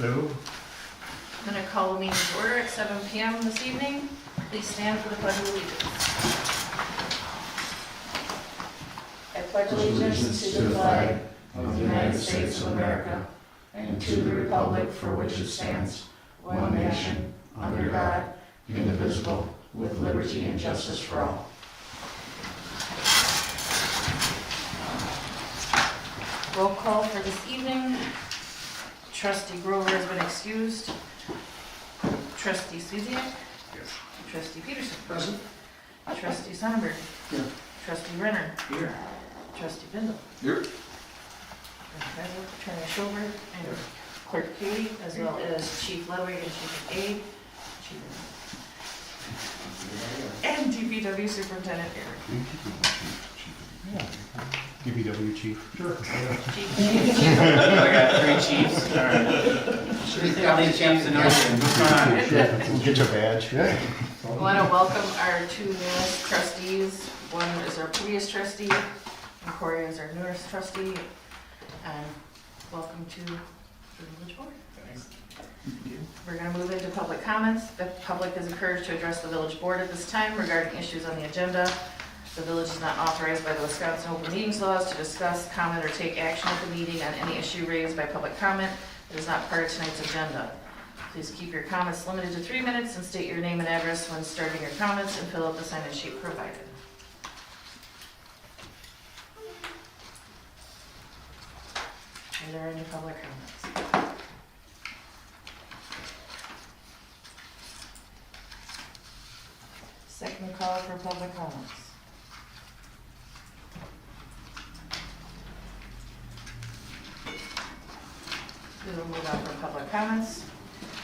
Hello. I'm going to call the meeting to order at 7 p.m. this evening. Please stand for the Pledge of Allegiance. I pledge allegiance to the flag of the United States of America and to the republic for which it stands, one nation, under God, indivisible, with liberty and justice for all. Roll call for this evening. Trustee Grover has been excused. Trustee Suziak? Yes. Trustee Peterson? Present. Trustee Sonnenberg? Here. Trustee Renner? Here. Trustee Bindle? Here. Attorney Schober and Clerk Katie, as well as Chief Ludwig and Chief of Aid. And DPW Superintendent Eric. DPW chief. Sure. Chief. I got 3 chiefs. All right. All these chiefs and everything. We'll get your badge. Yeah. I want to welcome our 2 newest trustees. One is our previous trustee, and Corey is our newest trustee. And welcome to the village board. Thanks. We're going to move into public comments. The public is encouraged to address the village board at this time regarding issues on the agenda. The village is not authorized by the Wisconsin Open Meetings Laws to discuss, comment, or take action at the meeting on any issue raised by public comment. It is not part of tonight's agenda. Please keep your comments limited to 3 minutes and state your name and address when starting your comments and fill out the sign-in sheet provided. Are there any public comments? Second call for public comments. We will move on from public comments.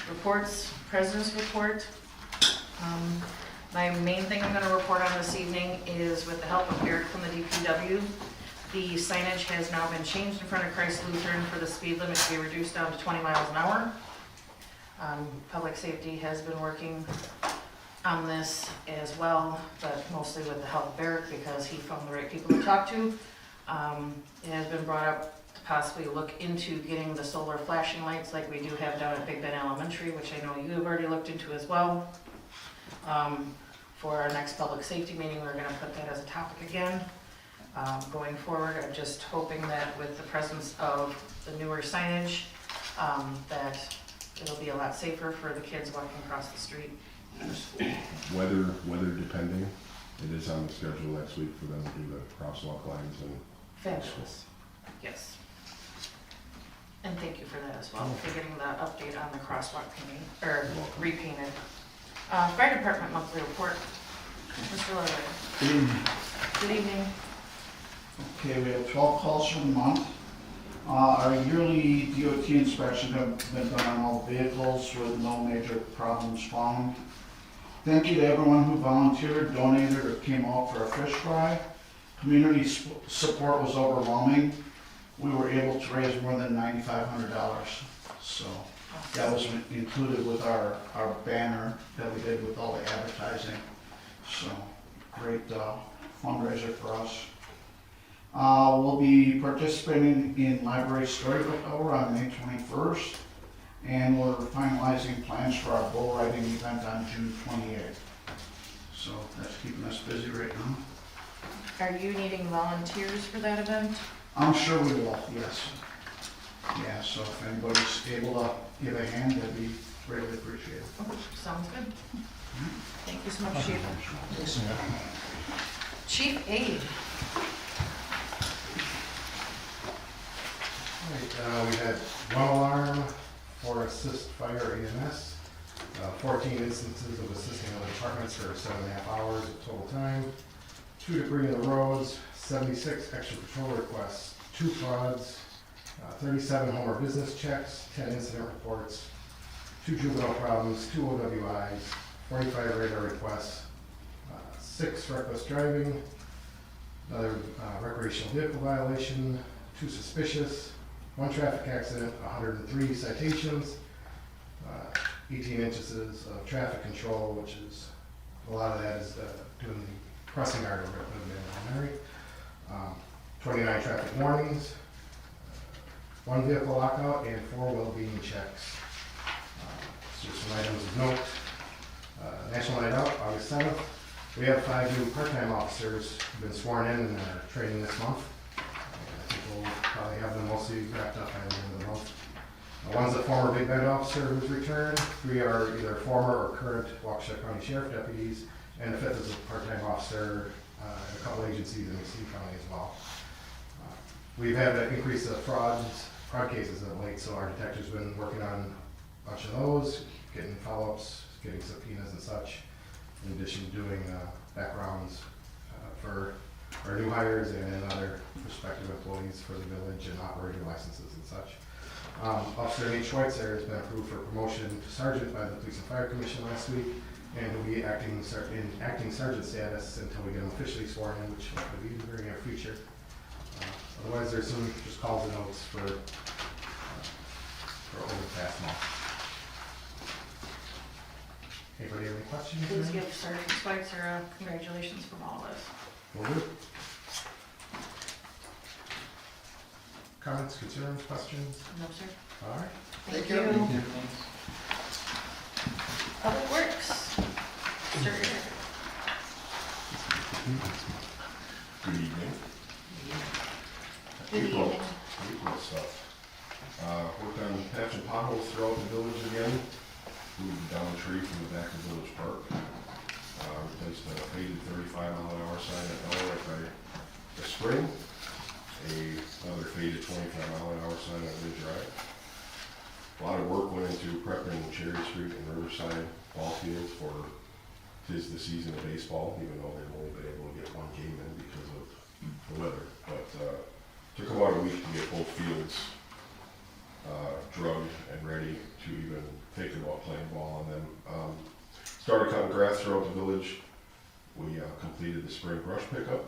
Reports, President's report. My main thing I'm going to report on this evening is with the help of Eric from the DPW. The signage has now been changed in front of Christ Lutheran for the speed limit to be reduced down to 20 miles an hour. Public safety has been working on this as well, but mostly with the help of Eric because he found the right people to talk to. It has been brought up to possibly look into getting the solar flashing lights like we do have down at Big Bend Elementary, which I know you have already looked into as well. For our next public safety meeting, we're going to put that as a topic again. Going forward, I'm just hoping that with the presence of the newer signage, that it'll be a lot safer for the kids walking across the street. Weather depending, it is on the schedule next week for them to do the crosswalk lines and. Fabulous. Yes. And thank you for that as well, for getting the update on the crosswalk painting, or repainted. Fire Department monthly report. Mr. Ludwig. Good evening. Good evening. Okay, we have 12 calls for the month. Our yearly DOT inspection have been done on all vehicles with no major problems found. Thank you to everyone who volunteered, donated, or came out for a fish fry. Community support was overwhelming. We were able to raise more than $9,500. So that was included with our banner that we did with all the advertising. So great fundraiser for us. We'll be participating in Library Storybook Hour on May 21st, and we're finalizing plans for our bull riding event on June 28th. So that's keeping us busy right now. Are you needing volunteers for that event? I'm sure we will, yes. Yeah, so if anybody's able to give a hand, that'd be greatly appreciated. Sounds good. Thank you so much, Chief. Chief Aid. We had 1 alarm, 4 assist fire EMS, 14 instances of assisting other departments for 7.5 hours of total time, 2 debris in the roads, 76 extra patrol requests, 2 frauds, 37 home or business checks, 10 incident reports, 2 juvenile problems, 2 OWIs, 45 radar requests, 6 reckless driving, another recreational vehicle violation, 2 suspicious, 1 traffic accident, 103 citations, 18 inches of traffic control, which is, a lot of that is doing the crossing guard over at Mary. 29 traffic warnings, 1 vehicle lockout, and 4 well-being checks. Just some items of note. National Night Out, August 7th. We have 5 new part-time officers who've been sworn in and are training this month. I think we'll probably have them mostly wrapped up by the end of the month. One's a former Big Bend officer who's returned. 3 are either former or current Waukesha County Sheriff deputies. And the 5th is a part-time officer in a couple agencies in St. County as well. We've had an increase of fraud cases of late, so our detectives have been working on a bunch of those, getting follow-ups, getting subpoenas and such, in addition to doing backgrounds for our new hires and then other prospective employees for the village and operator licenses and such. Officer Nate Schweitzer has been approved for promotion to sergeant by the Police and Fire Commission last week, and will be acting sergeant status until we get him officially sworn in, which will be in the very near future. Otherwise, there's some just calls and notes for over the past month. Anybody have any questions? Please give Sergeant Schweitzer congratulations from all of us. Will do. Comments, concerns, questions? No, sir. All right. Thank you. Public Works. Sir. Good evening. Good April- evening. April stuff. Worked on patching potholes throughout the village again. Moved down a tree from the back of Village Park. Replaced a faded 35-mile-an-hour sign at Bell right by the spring. Another faded 25-mile-an-hour sign at Ridge Drive. A lot of work went into prepping Cherry Street and Riverside ball fields for tis the season of baseball, even though they've only been able to get 1 game in because of the weather. But took about a week to get both fields drugged and ready to even think about playing ball on them. Started cutting grass throughout the village. We completed the spring brush pickup.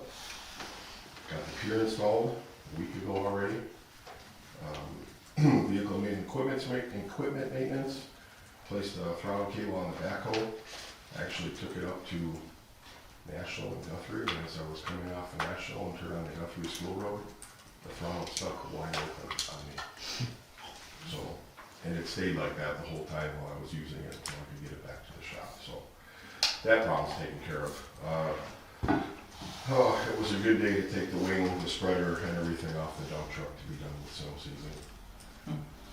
Got the pier installed a week ago already. Vehicle main equipment maintenance. Placed a throttle cable on the backhoe. Actually took it up to National and Guthrie, and as I was coming off of National and turned on the Guthrie School Road, the throttle stuck wide open on me. So, and it stayed like that the whole time while I was using it until I could get it back to the shop. So that problem's taken care of. It was a good day to take the wing, the spreader, and everything off the dump truck to be done with snow season.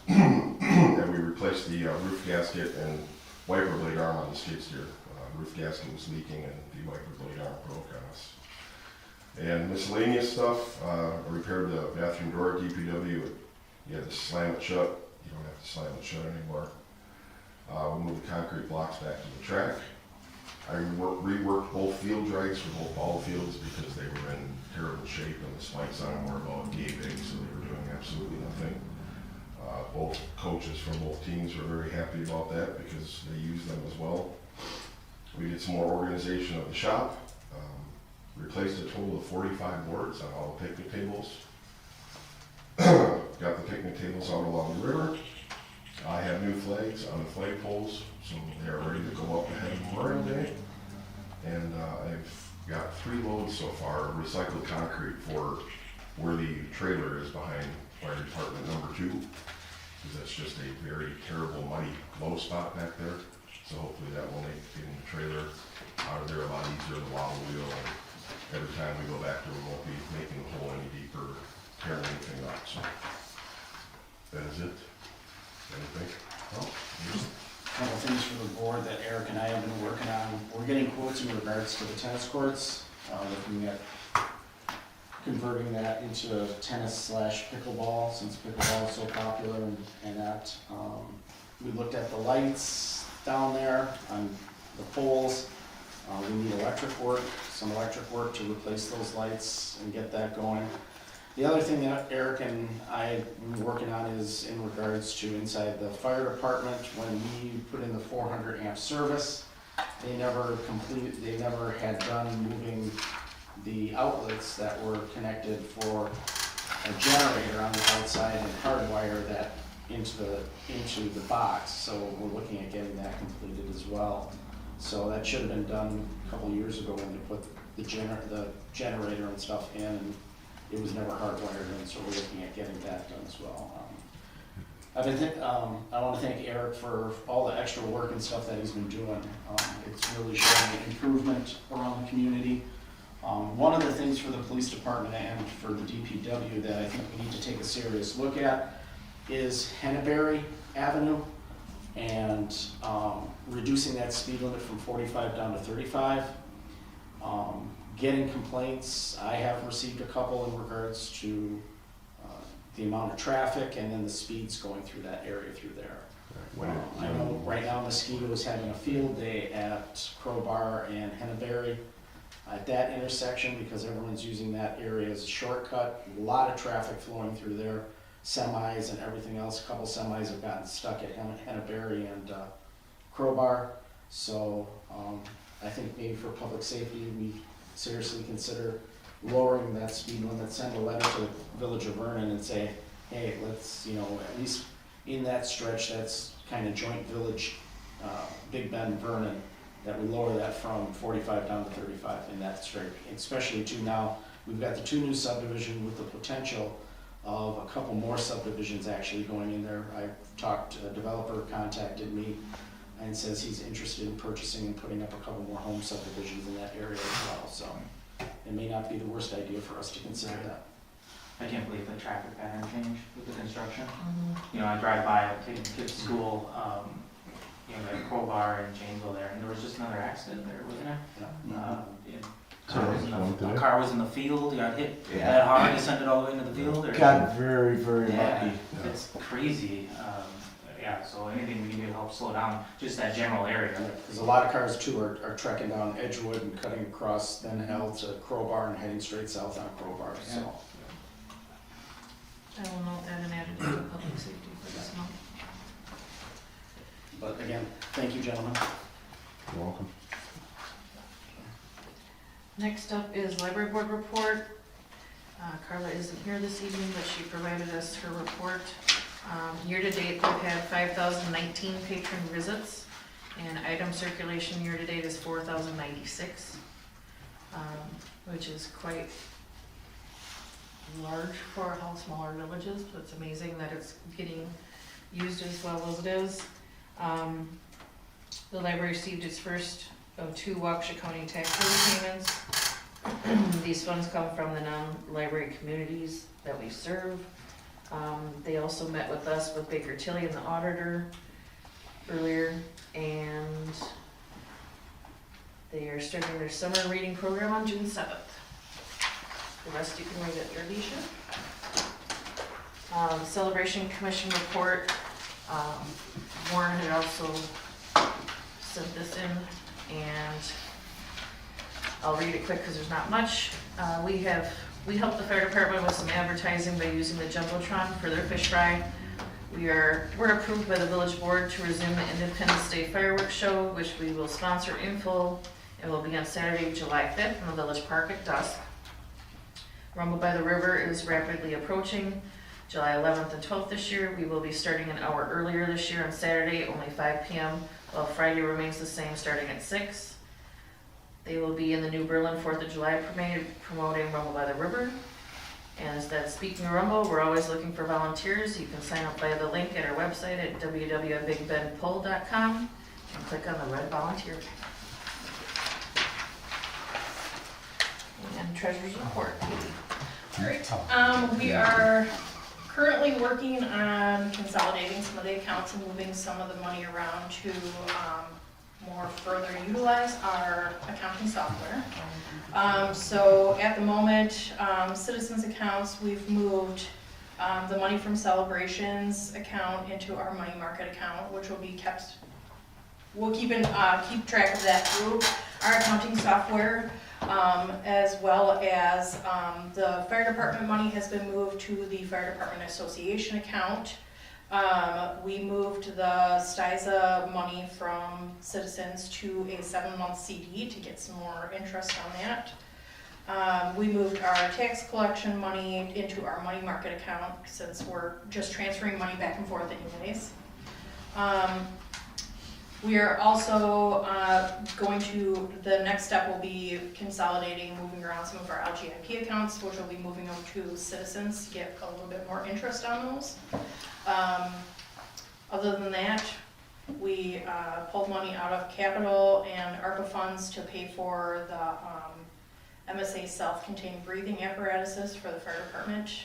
And we replaced the roof gasket and wiper blade arm on the skid steer. Roof gasket was leaking and the wiper blade arm broke on us. And miscellaneous stuff, repaired the bathroom door at DPW. You had to slam it shut. You don't have to slam it shut anymore. We moved the concrete blocks back to the track. I reworked both field drags for both ball fields because they were in terrible shape and the spikes on them were about yay big, so they were doing absolutely nothing. Both coaches from both teams were very happy about that because they used them as well. We did some more organization of the shop. Replaced a total of 45 boards on all the picnic tables. Got the picnic tables out along the river. I have new flags on the flag poles, so they are ready to go up ahead of Memorial Day. And I've got 3 loads so far of recycled concrete for where the trailer is behind Fire Department number 2, because that's just a very terrible, muddy, low spot back there. So hopefully that will make getting the trailer out of there a lot easier, the wobble wheel. And every time we go back there, we won't be making the hole any deeper, tearing anything up. So that is it. Anything? Well, Couple things for the board that Eric and I have been working on. We're getting quotes in regards to the tennis courts, looking at converting that into tennis/pickleball, since pickleball is so popular and that. We looked at the lights down there on the poles. We need some electric work to replace those lights and get that going. The other thing that Eric and I have been working on is in regards to inside the fire department. When we put in the 400 amp service, they never had done moving the outlets that were connected for a generator on the outside and hardwire that into the box. So we're looking at getting that completed as well. So that should have been done a couple years ago when they put the generator and stuff in, and it was never hardwired in, so we're looking at getting that done as well. I want to thank Eric for all the extra work and stuff that he's been doing. It's really showing an improvement around the community. One of the things for the police department and for the DPW that I think we need to take a serious look at is Henneberry Avenue and reducing that speed limit from 45 down to 35. Getting complaints, I have received a couple in regards to the amount of traffic and then the speeds going through that area through there. I know right now Mosquito is having a field day at Crowbar and Henneberry at that intersection because everyone's using that area as a shortcut. A lot of traffic flowing through there, semis and everything else. A couple semis have gotten stuck at Henneberry and Crowbar. So I think maybe for public safety, we seriously consider lowering that speed limit, send a letter to the Village of Vernon and say, hey, let's, at least in that stretch, that's kind of joint village, Big Bend, Vernon, that we lower that from 45 down to 35 in that stretch, especially to now, we've got the 2 new subdivisions with the potential of a couple more subdivisions actually going in there. I've talked, a developer contacted me and says he's interested in purchasing and putting up a couple more home subdivisions in that area as well, so it may not be the worst idea for us to consider that. I can't believe the traffic pattern changed with the construction. I drive by, taking kids to school, the Crowbar and Janesville there, and there was just another accident there, wasn't there? A car was in the field, got hit that hard, descended all the way into the field. Got very, very Yeah, lucky. it's crazy. So anything we can do to help slow down just that general area. Because a lot of cars too are trekking down Edgewood and cutting across then L to Crowbar and heading straight south on Crowbar, so. I will note that and add it to public safety for this month. But again, thank you, gentlemen. You're welcome. Next up is library board report. Carla isn't here this evening, but she provided us her report. Year-to-date, we've had 5,019 patron visits, and item circulation year-to-date is 4,096, which is quite large for how smaller villages, but it's amazing that it's getting used as well as it is. The library received its first of 2 Waukesha County tax levy payments. These funds come from the non-library communities that we serve. They also met with us, with Baker Tilly and the auditor earlier, and they are starting their summer reading program on June 7th. The rest you can read at your leisure. Celebration Commission report, Warren had also sent this in, and I'll read it quick because there's not much. We helped the fire department with some advertising by using the Jumbotron for their fish fry. We're approved by the village board to resume the Independence Day fireworks show, which we will sponsor in full. It will be on Saturday, July 5th in the village park at dusk. Rumble by the River is rapidly approaching. July 11th and 12th this year. We will be starting an hour earlier this year on Saturday, only 5 p.m., while Friday remains the same, starting at 6. They will be in the New Berlin 4th of July parade promoting Rumble by the River. And instead, speaking of Rumble, we're always looking for volunteers. You can sign up via the link at our website at www.bigbendpull.com and click on the red volunteer. And treasurer's report. Alright, we are currently working on consolidating some of the accounts and moving some of the money around to more further utilize our accounting software. So at the moment, citizens accounts, we've moved the money from celebrations account into our money market account, which will be kept, we'll keep track of that through our accounting software, as well as the fire department money has been moved to the fire department association account. We moved the STIZA money from citizens to a 7-month CD to get some more interest on that. We moved our tax collection money into our money market account since we're just transferring money back and forth anyways. We are also going to, the next step will be consolidating, moving around some of our LGIP accounts, which will be moving over to citizens to get a little bit more interest on those. Other than that, we pulled money out of capital and ARPA funds to pay for the MSA self-contained breathing apparatuses for the fire department.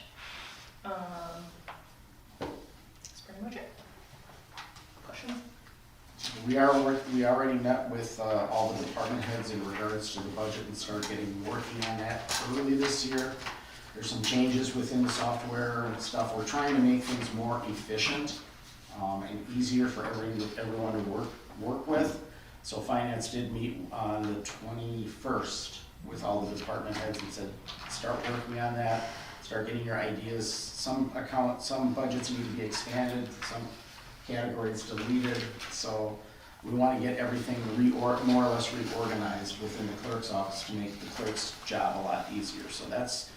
That's pretty much it. Questions? We already met with all the department heads in regards to the budget and started working on that early this year. There's some changes within the software and stuff. We're trying to make things more efficient and easier for everyone to work with. So finance did meet on the 21st with all the department heads and said, start working on that, start getting your ideas. Some budgets need to be expanded, some categories deleted. So we want to get everything more or less reorganized within the clerk's office to make the clerk's job a lot easier. So that's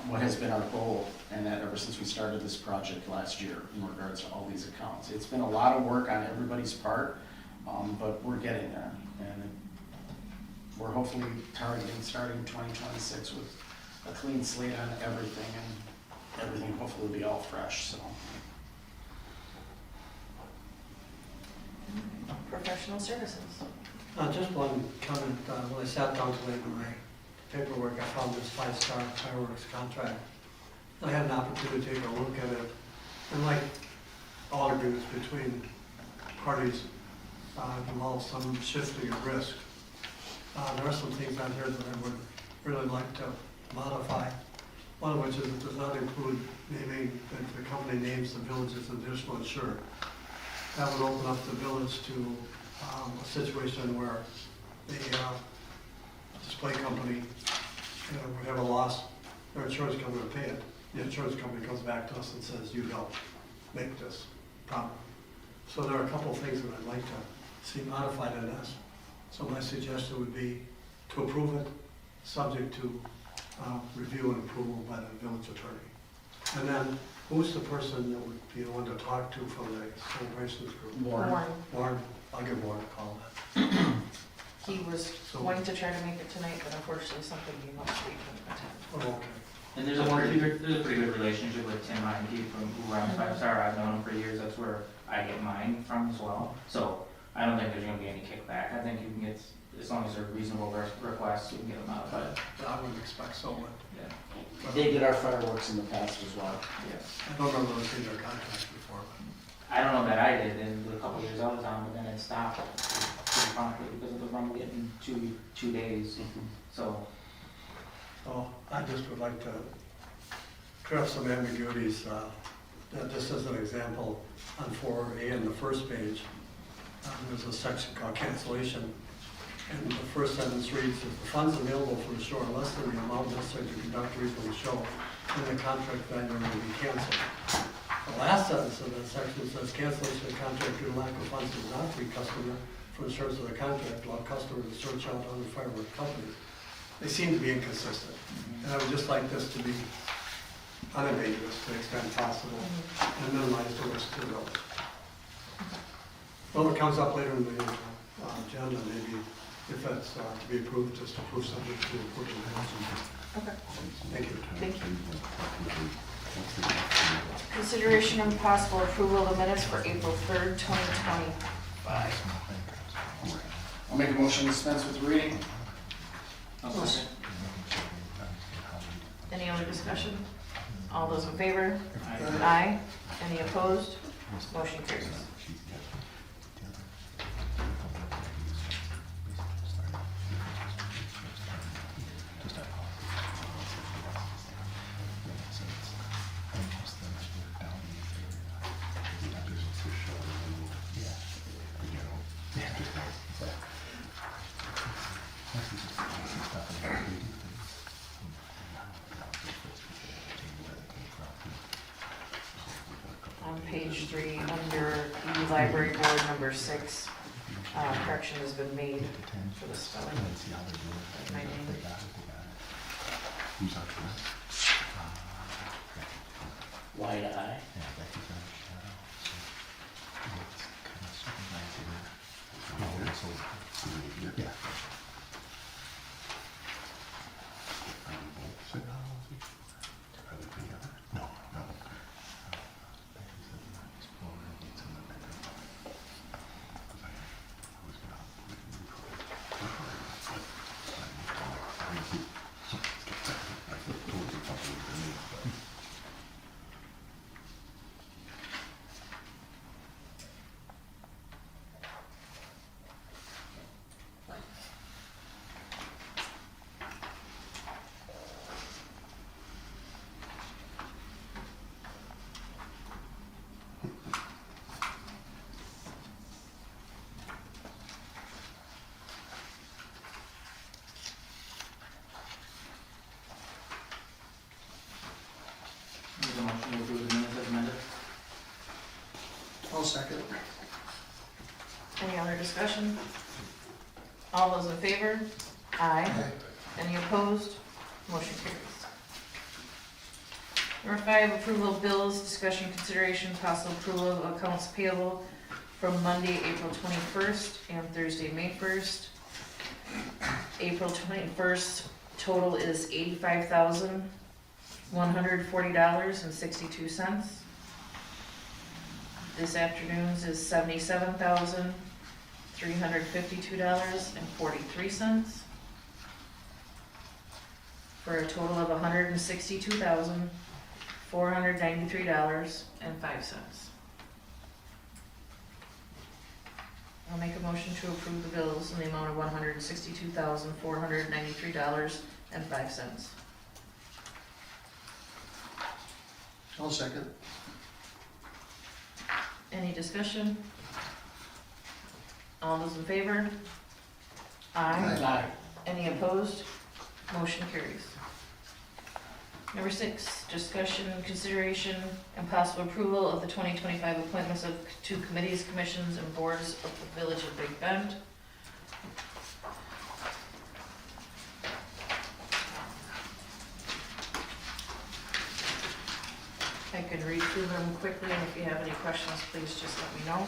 what has been our goal, and that ever since we started this project last year in regards to all these accounts. It's been a lot of work on everybody's part, but we're getting there. And we're hopefully targeting starting 2026 with a clean slate on everything, and everything hopefully will be all fresh, so. Professional services. Just one comment, when I sat down to make my paperwork, I found this 5-star fireworks contract. I had an opportunity to take a look at it, and like all agreements between parties, involve some shifting of risk. There are some things on here that I would really like to modify. One of which is it does not include naming, that the company names the village as additional insured. That would open up the village to a situation where the display company would have a loss, their insurance company would pay it. The insurance company comes back to us and says, you don't make this problem. So there are a couple of things that I'd like to see modified in this. So my suggestion would be to approve it, subject to review and approval by the village attorney. And then, who's the person that would be the one to talk to from the celebrations group? Warren. Warren, I'll give Warren a call then. He was going to try to make it tonight, but unfortunately something came up, so he couldn't attend. Oh, okay. And there's a pretty good relationship with Tim Meinke from who runs 5-star. I've known him for years. That's where I get mine from as well. So I don't think there's gonna be any kickback. I think you can get, as long as they're reasonable requests, you can get them modified. I wouldn't expect so, but Yeah. They did our fireworks in the past as well. Yeah. I don't remember seeing their contract before. I don't know that I did in a couple years out of town, but then it stopped pretty promptly because of the rum getting 2 days. So So I just would like to clear up some ambiguities. Just as an example, on 4A in the first page, there's a section called cancellation. And the first sentence reads, if the funds available for the show are less than the amount necessary to conduct a reasonable show, then the contract value will be canceled. The last sentence of that section says, cancellation of the contract due to lack of funds does not free customer from the service of the contract, allow customer to search out other fireworks companies. They seem to be inconsistent. And I would just like this to be unambiguous to the extent possible and minimize the risk to the village. Well, it comes up later in the agenda, maybe if that's to be approved, just approve subject to approval. Okay, Thank you. thank you. Consideration and possible approval of the minutes for April 3rd, 2025. I'll make a motion to dispense with reading. I'll second. Any other discussion? All those in favor? Aye. Aye. Any opposed? Motion carries. On page 3, under the library board number 6, correction has been made for the spelling of my name. Wide eye. second. Any other discussion? All those in favor? Aye. Any opposed? Motion carries. Number 5, approval of bills, discussion, consideration, possible approval of accounts payable from Monday, April 21st and Thursday, May 1st. April 21st total is $85,140.62. This afternoon's is $77,352.43. For a total of $162,493.05. I'll make a motion to approve the bills in the amount of $162,493.05. I'll second. Any discussion? All those in favor? Aye. Aye. Any opposed? Motion carries. Number 6, discussion, consideration, and possible approval of the 2025 appointments to committees, commissions, and boards of the Village of Big Bend. I can read through them quickly, and if you have any questions, please just let me know.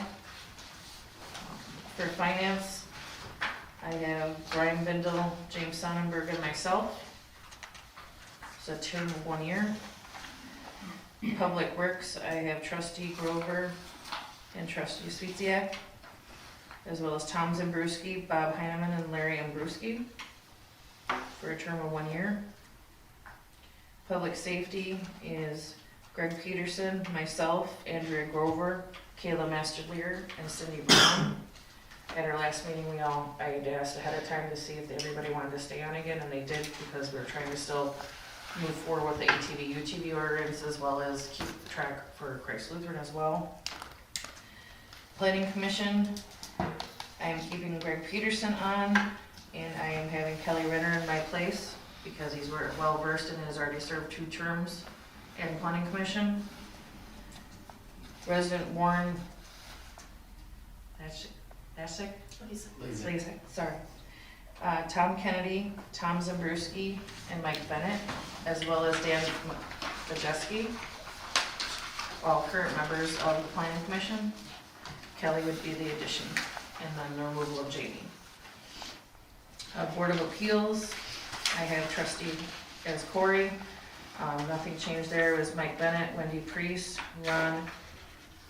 For finance, I have Brian Bindle, James Sonnenberg, and myself. It's a term of 1 year. Public Works, I have trustee Grover and trustee Sweetsiak, as well as Tom Zimbrewski, Bob Heineman, and Larry Ambrewski, for a term of 1 year. Public Safety is Greg Peterson, myself, Andrea Grover, Kayla Masterleer, and Cindy Brown. At our last meeting, I had asked ahead of time to see if everybody wanted to stay on again, and they did, because we were trying to still move forward with the ATV, UTV ordinance, as well as keep track for Christ Lutheran as well. Planning Commission, I am keeping Greg Peterson on, and I am having Kelly Renner in my place, because he's well versed and has already served 2 terms in Planning Commission. Resident Warren Lasik, sorry. Tom Kennedy, Tom Zimbrewski, and Mike Bennett, as well as Dan Majeski, all current members of the Planning Commission. Kelly would be the addition, and then the removal of Jamie. Board of Appeals, I have trustee as Corey. Nothing changed there. It was Mike Bennett, Wendy Priest, Ron,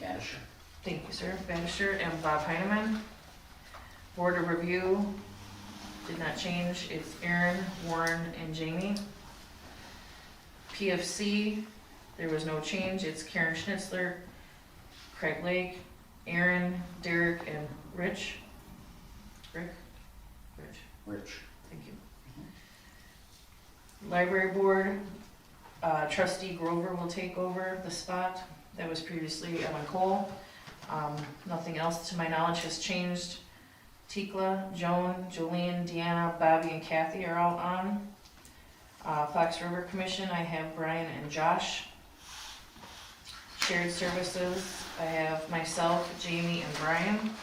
Badisher. thank you, sir, Badisher, and Bob Heineman. Board of Review did not change. It's Aaron, Warren, and Jamie. PFC, there was no change. It's Karen Schnitzler, Craig Lake, Aaron, Derek, and Rich. Rich, thank you. Library Board, trustee Grover will take over the spot that was previously Ellen Cole. Nothing else to my knowledge has changed. Tikla, Joan, Jolene, Deanna, Bobby, and Kathy are all on. Fox River Commission, I have Brian and Josh. Shared Services, I have myself, Jamie, and Brian.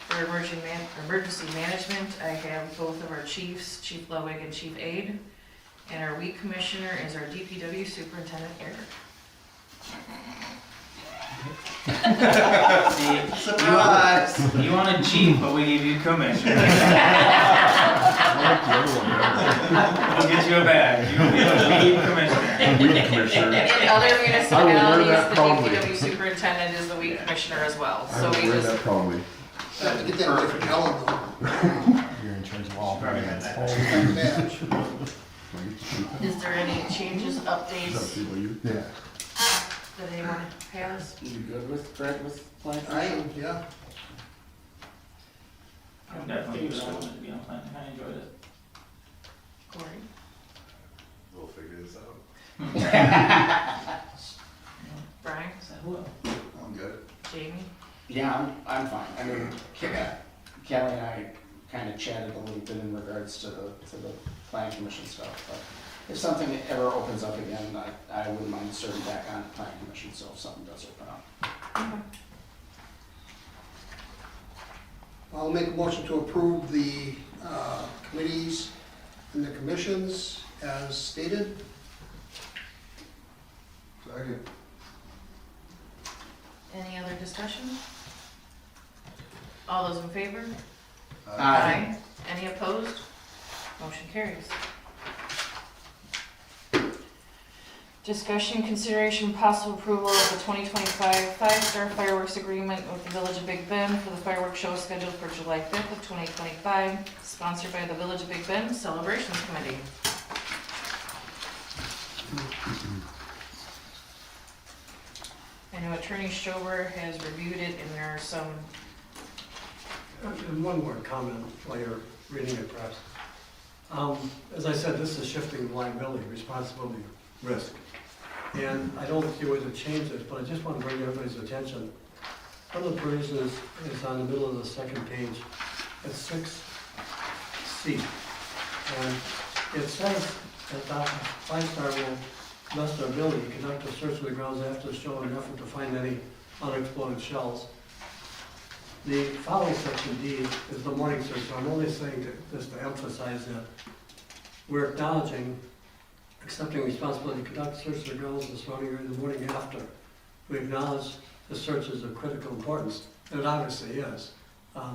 For emergency management, I have both of our chiefs, Chief Ludwig and Chief Aide. And our weed commissioner is our DPW Superintendent Eric. Surprise! You wanted chief, but we gave you commissioner. We'll get you a badge. You'll be a weed commissioner. In other municipalities, the DPW Superintendent is the weed commissioner as well. So we just, Probably. Have to get that away from Ellen though. You're in charge of all. Probably got that. Badge. is there any changes, updates Yeah. that anyone has? You good with Greg with Planning I Commission? am, yeah. I'm definitely glad I wanted to be on planning. I enjoyed it. Corey? We'll figure this out. Brian? I said, hello. I'm good. Jamie? Yeah, I'm fine. I mean, Kelly and I kind of chatted a little bit in regards to the Planning Commission stuff, but if something ever opens up again, I wouldn't mind serving back on the Planning Commission, so if something does open up. I'll make a motion to approve the committees and the commissions as stated. Second. Any other discussion? All those in favor? Aye. Any opposed? Motion carries. Discussion, consideration, possible approval of the 2025 five-star fireworks agreement with the Village of Big Bend for the fireworks show scheduled for July 5th of 2025, sponsored by the Village of Big Bend Celebrations Committee. I know Attorney Schober has reviewed it, and there are some, And one more comment while you're reading it perhaps. As I said, this is shifting liability, responsibility, risk. And I don't see a way to change this, but I just want to bring everybody's attention. One of the provisions is on the middle of the second page, it's 6C. And it says that the five-star will, thus their ability to conduct a search of the grounds after the show in an effort to find any unexploded shells. The following section D is the morning search, so I'm only saying just to emphasize that we're acknowledging, accepting responsibility to conduct a search of the grounds and surrounding area the morning after. We acknowledge the search is of critical importance, and it obviously is.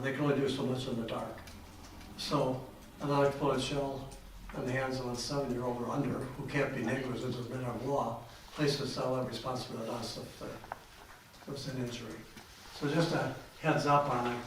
They can only do so much in the dark. So an unexploded shell in the hands of a 7-year-old or under, who can't be negligent as a matter of law, places all that responsibility on us if there's an injury. So just a heads up on it.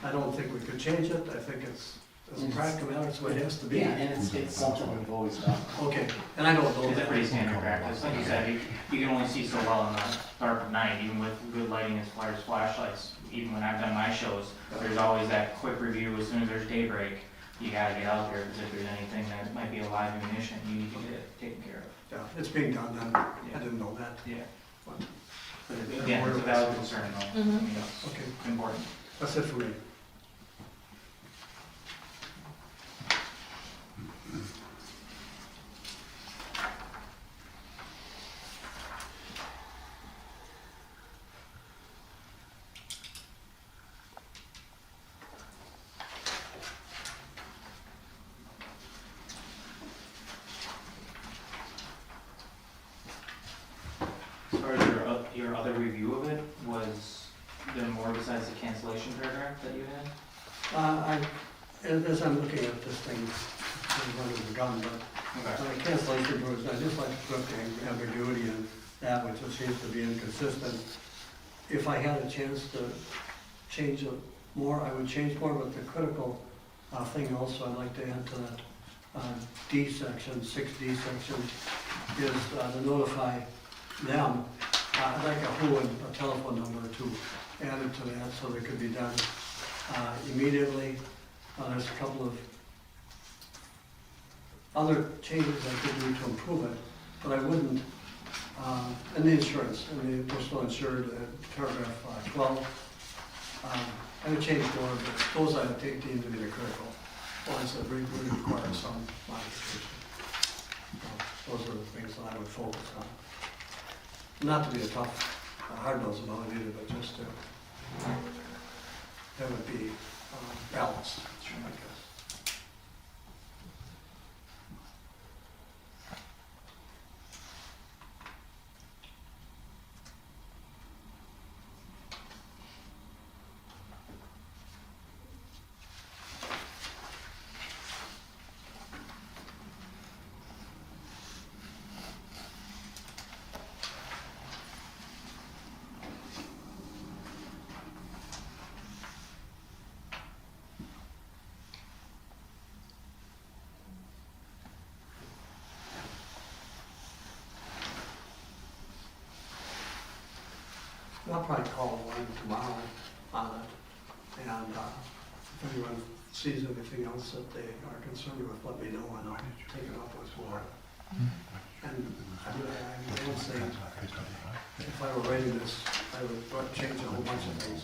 I don't think we could change it. I think it's, as a practical matter, it's the way it has to be. Yeah, and it's something we've always done. Okay, and I don't know It's a that. pretty standard practice, like you said, you can only see so well in the dark of night, even with good lighting as far as flashlights. Even when I've done my shows, there's always that quick review as soon as there's daybreak. You gotta get out there, because if there's anything that might be a live ammunition, you need to get it taken care of. Yeah, it's being done then. I didn't know that. Yeah. But Again, it's a valid concern though. I mean, it's Okay, important. that's it for me. As far as your other review of it, was there more besides the cancellation paragraph that you had? As I'm looking at this thing, I'm running the gun, but Okay. on the cancellation provision, I just like to put the ambiguity in that, which seems to be inconsistent. If I had a chance to change it more, I would change more, but the critical thing also I'd like to add to that D section, 6D section, is to notify them. I'd like a who and a telephone number to add it to that, so that could be done immediately. There's a couple of other changes I could do to improve it, but I wouldn't, and the insurance, and the personal insured, paragraph 12, I would change more, but those I would take deemed to be the critical ones that really require some modification. Those are the things that I would focus on. Not to be a tough, hard-nosed about it either, but just to, that would be balanced, I guess. I'll probably call one tomorrow on it, and if anyone sees anything else that they are concerned with, let me know, and I'll take it up with Laura. And I would say, if I were writing this, I would change a whole bunch of things.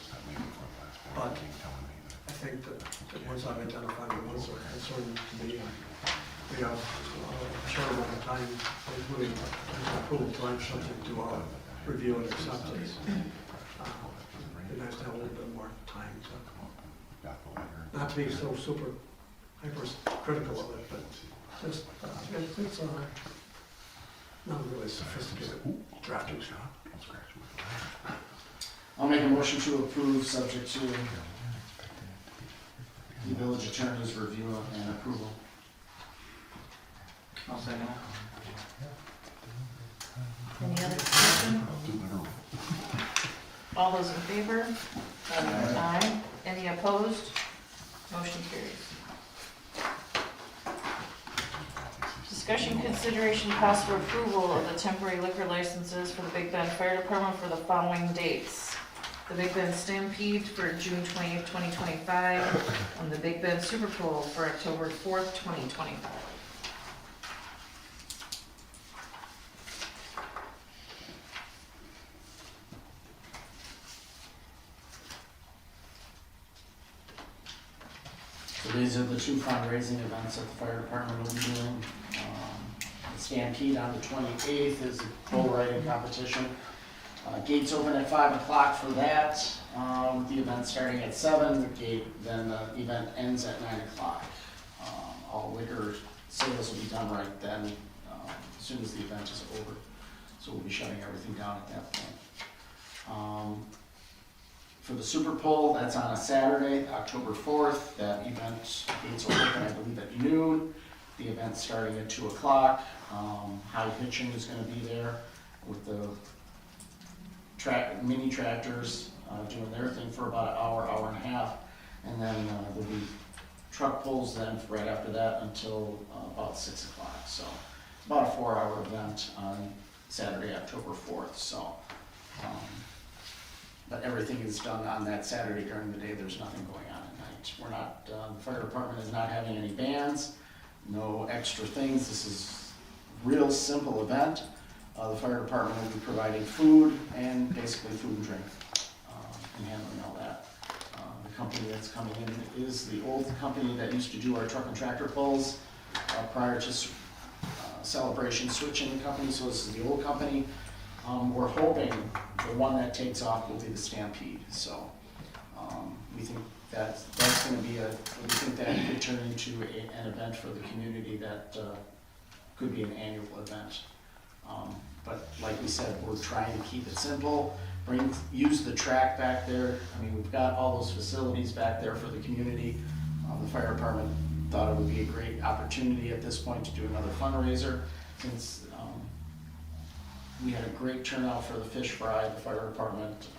But I think that the ones I've identified are the ones that are concerning to me. We have a short amount of time, including approval time subject to our review and acceptance. It'd be nice to have a little bit more time to not to be so super hypercritical of it, but just, it's not really sophisticated drafting. I'll make a motion to approve, subject to the village attorney's review and approval. I'll second it. Any other discussion? All those in favor? Aye. Any opposed? Motion carries. Discussion, consideration, possible approval of the temporary liquor licenses for the Big Bend Fire Department for the following dates. The Big Bend Stampede for June 20th, 2025, and the Big Bend Super Bowl for October 4th, 2025. So these are the two fundraising events that the fire department will be doing. The Stampede on the 28th is a bull riding competition. Gates open at 5 o'clock for that, with the event starting at 7. Then the event ends at 9 o'clock. All liquor sales will be done right then, as soon as the event is over. So we'll be shutting everything down at that point. For the Super Bowl, that's on a Saturday, October 4th. That event, gates will open, I believe, at noon. The event's starting at 2 o'clock. High pitching is gonna be there with the mini tractors doing their thing for about an hour, hour and a half. And then there'll be truck pulls then right after that until about 6 o'clock. So about a 4-hour event on Saturday, October 4th. So. But everything is done on that Saturday during the day. There's nothing going on at night. We're not, the fire department is not having any bands, no extra things. This is a real simple event. The fire department will be providing food and basically food and drink and handling all that. The company that's coming in is the old company that used to do our truck and tractor pulls prior to Celebration switching the company. So this is the old company. We're hoping the one that takes off will be the Stampede, so we think that's going to be we think that could turn into an event for the community that could be an annual event. But like we said, we're trying to keep it simple, use the track back there. I mean, we've got all those facilities back there for the community. The fire department thought it would be a great opportunity at this point to do another fundraiser, since we had a great turnout for the fish fry. The fire department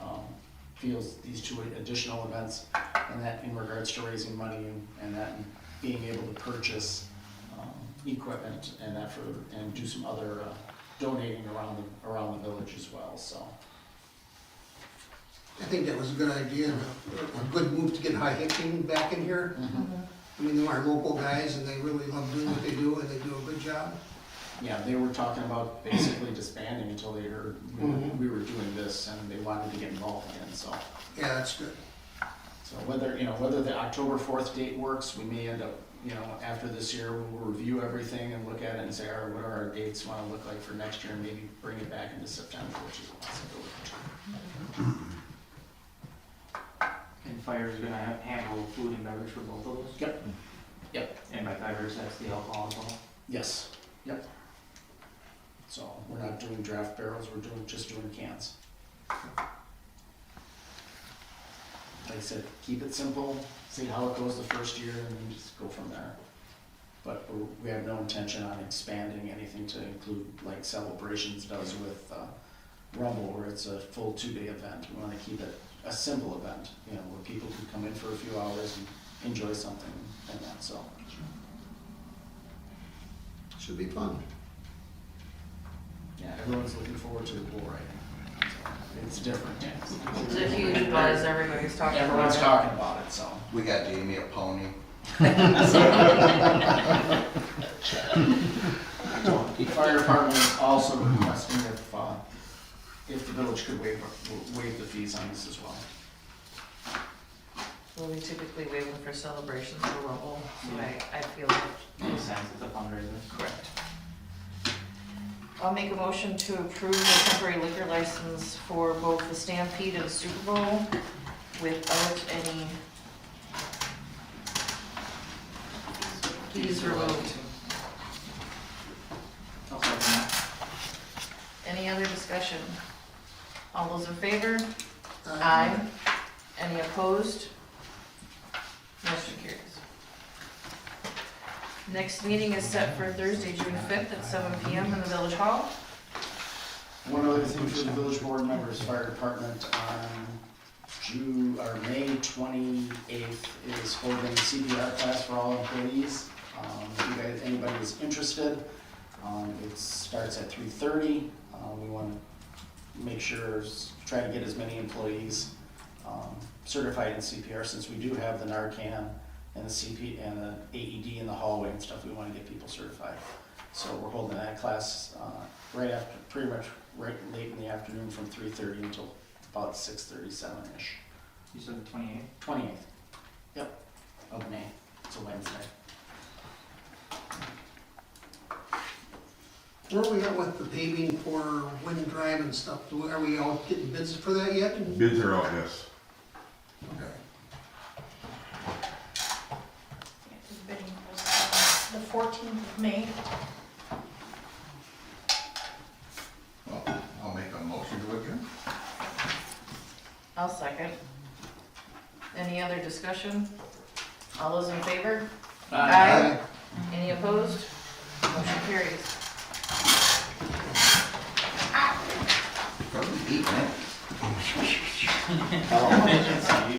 feels these two additional events, and that in regards to raising money and that being able to purchase equipment and that and do some other donating around the village as well. So I think that was a good idea, and a good move to get High Hitching back in here. I mean, they're our local guys, and they really love doing what they do, and they do a good job. yeah, they were talking about basically disbanding until they heard we were doing this, and they wanted to get involved again. So Yeah, that's good. so whether the October 4th date works, we may end up, after this year, we'll review everything and look at it and say, all right, what are our dates want to look like for next year, and maybe bring it back into September, which is a possibility. And fire's gonna handle food and beverage for both of those? Yep. And by beverage, that's the alcohol as well? Yes, yep. So we're not doing draft barrels, we're just doing cans. Like I said, keep it simple, see how it goes the first year, and then just go from there. But we have no intention on expanding anything to include like Celebrations does with Rumble, where it's a full 2-day event. We want to keep it a simple event, where people can come in for a few hours and enjoy something and that, so. Should be fun. Yeah, everyone's looking forward to the bull riding. So, it's different, yeah. It's a huge buzz, everybody's talking about it. Everyone's talking about it, so. We got Jamie a pony. The fire department is also requesting if the village could waive the fees on this as well. Well, we typically waive them for celebrations for Rumble, so I feel like. Makes sense, it's a fundraiser. Correct. I'll make a motion to approve the temporary liquor license for both the Stampede and the Super Bowl without any He's removed. I'll second that. Any other discussion? All those in favor? Aye. Any opposed? Motion carries. Next meeting is set for Thursday, June 5th at 7 PM in the Village Hall. One other thing for the village board members, fire department on May 28th is holding a CPR class for all employees. If you guys, anybody is interested, it starts at 3:30. We want to make sure, try to get as many employees certified in CPR, since we do have the Narcan and the CP and the AED in the hallway and stuff. We want to get people certified. So we're holding that class right after, pretty much right late in the afternoon from 3:30 until about 6:37-ish. You said the 28th? 28th, yep, of May. It's a Wednesday. Where are we at with the paving for Wind Drive and stuff? Are we out getting bids for that yet? Bids are out, yes. Okay. The bidding was the 14th of May. Well, I'll make a motion to adjourn. I'll second. Any other discussion? All those in favor? Aye. Any opposed? Motion carries. Probably eat, man. Oh,